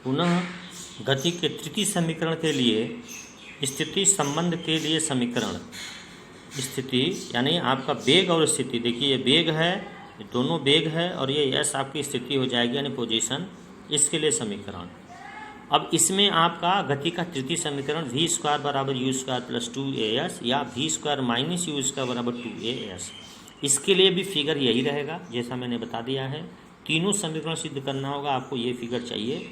पुनः गति के तृतीय समीकरण के लिए स्थिति संबंध के लिए समीकरण, स्थिति यानी आपका वेग और स्थिति, देखिए ये वेग है, ये दोनों वेग है और ये एस आपकी स्थिति हो जाएगी यानी पोजीशन, इसके लिए समीकरण। अब इसमें आपका गति का तृतीय समीकरण v स्क्वायर बराबर u स्क्वायर प्लस 2as या v square minus u square बराबर 2as, इसके लिए भी फिगर यही रहेगा जैसा मैंने बता दिया है। तीनों समीकरण सिद्ध करना होगा, आपको ये फिगर चाहिए।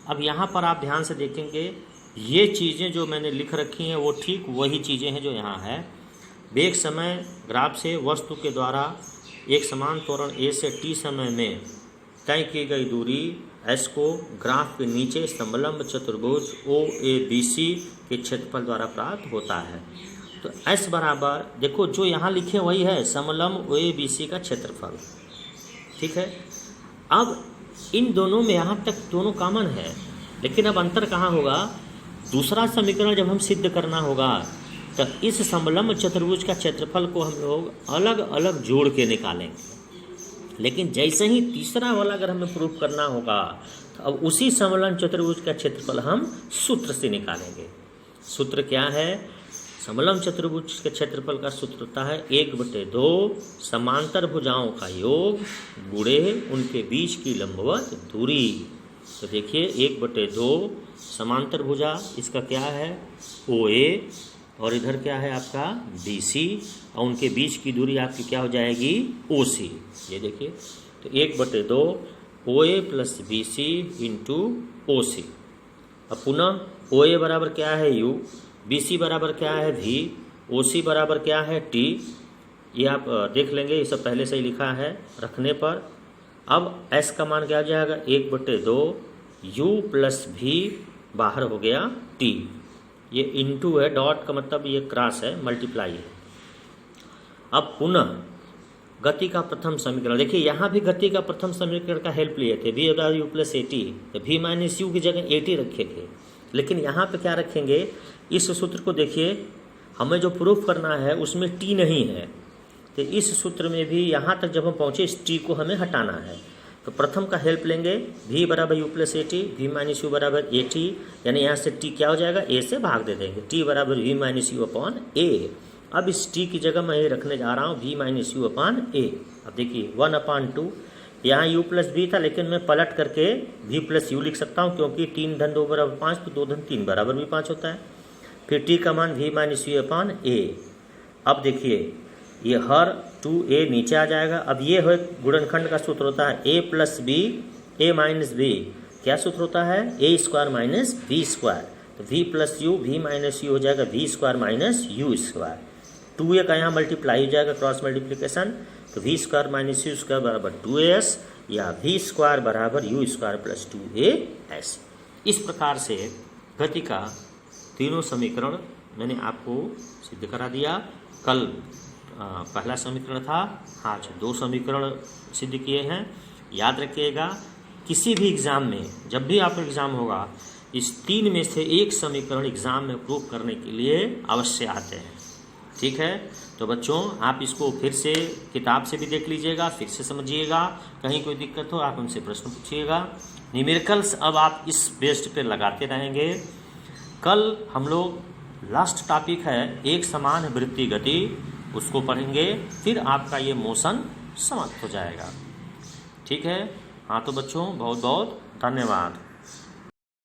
अब यहाँ पर आप ध्यान से देखेंगे, ये चीज़ें जो मैंने लिख रखी हैं वो ठीक वही चीज़ें हैं जो यहाँ है। वेग समय ग्राफ से वस्तु के द्वारा एक समान त्वरण a से t समय में तय की गई दूरी s को ग्राफ के नीचे समलंब चतुर्भुज OABC के क्षेत्रफल द्वारा प्राप्त होता है। तो s बराबर, देखो जो यहाँ लिखे वही है, समलंब OABC का क्षेत्रफल, ठीक है। अब इन दोनों में यहाँ तक दोनों कॉमन है, लेकिन अब अंतर कहाँ होगा, दूसरा समीकरण जब हम सिद्ध करना होगा तो इस समलंब चतुर्भुज का क्षेत्रफल को हम लोग अलग अलग जोड़ के निकालेंगे। लेकिन जैसे ही तीसरा वाला अगर हमें प्रूफ करना होगा तो अब उसी समलंब चतुर्भुज का क्षेत्रफल हम सूत्र से निकालेंगे। सूत्र क्या है, समलंब चतुर्भुज के क्षेत्रफल का सूत्र होता है 1/2 समांतर भुजाओं का योग गुणे उनके बीच की लंबवत दूरी। तो देखिए 1/2 समांतर भुजा, इसका क्या है OA और इधर क्या है आपका BC और उनके बीच की दूरी आपकी क्या हो जाएगी OC। ये देखिए तो 1/2 OA plus BC into OC। अब पुनः OA बराबर क्या है U, BC बराबर क्या है V, OC बराबर क्या है T। ये आप देख लेंगे, ये सब पहले से ही लिखा है रखने पर। अब S का मान क्या हो जाएगा 1/2 U प्लस V बाहर हो गया T। ये इंटू है, डॉट का मतलब ये क्रॉस है, मल्टीप्लाई है। अब पुनः गति का प्रथम समीकरण, देखिए यहाँ भी गति का प्रथम समीकरण का हेल्प लिए थे, v बराबर u प्लस AT, तो v माइनस यू की जगह AT रखे थे। लेकिन यहाँ पे क्या रखेंगे, इस सूत्र को देखिए, हमें जो प्रूफ करना है उसमें t नहीं है, तो इस सूत्र में भी यहाँ तक जब हम पहुँचे इस t को हमें हटाना है। तो प्रथम का हेल्प लेंगे, v बराबर u plus AT, v minus you बराबर AT, यानी यहाँ से t क्या हो जाएगा, a से भाग दे देंगे, t बराबर v minus you upon a। अब इस t की जगह मैं ये रखने जा रहा हूँ v minus you upon a। अब देखिए 1/2, यहाँ u प्लस b था, लेकिन मैं पलट करके v प्लस यू लिख सकता हूँ, क्योंकि 3 धन 2 बराबर 5, तो 2 धन 3 बराबर भी 5 होता है। फिर t का मान v minus you upon a। अब देखिए ये हर 2a नीचे आ जाएगा। अब ये हो गुणनखंड का सूत्र होता है a plus B a minus B, क्या सूत्र होता है a square minus b square. तो v plus U v minus U हो जाएगा v square minus U square. 2a का यहाँ मल्टीप्लाई हो जाएगा, क्रॉस मल्टीप्लिकेशन, तो v square minus U square बराबर 2as या v स्क्वायर बराबर यू स्क्वायर प्लस 2as। इस प्रकार से गति का तीनों समीकरण मैंने आपको सिद्ध करा दिया। कल पहला समीकरण था, आज 2 समीकरण सिद्ध किए हैं। याद रखिएगा, किसी भी एग्ज़ाम में जब भी आपका एग्ज़ाम होगा, इस 3 में से एक समीकरण एग्ज़ाम में प्रूव करने के लिए अवश्य आते हैं, ठीक है। तो बच्चों आप इसको फिर से किताब से भी देख लीजिएगा, फिर से समझिएगा, कहीं कोई दिक्कत हो आप उनसे प्रश्न पूछिएगा। न्यूमेरिकल्स अब आप इस बेस्ड पे लगाते रहेंगे। कल हम लोग लास्ट टॉपिक है एक समान वृत्तीय गति, उसको पढ़ेंगे, फिर आपका ये मोशन समाप्त हो जाएगा, ठीक है। हाँ तो बच्चों बहुत बहुत धन्यवाद।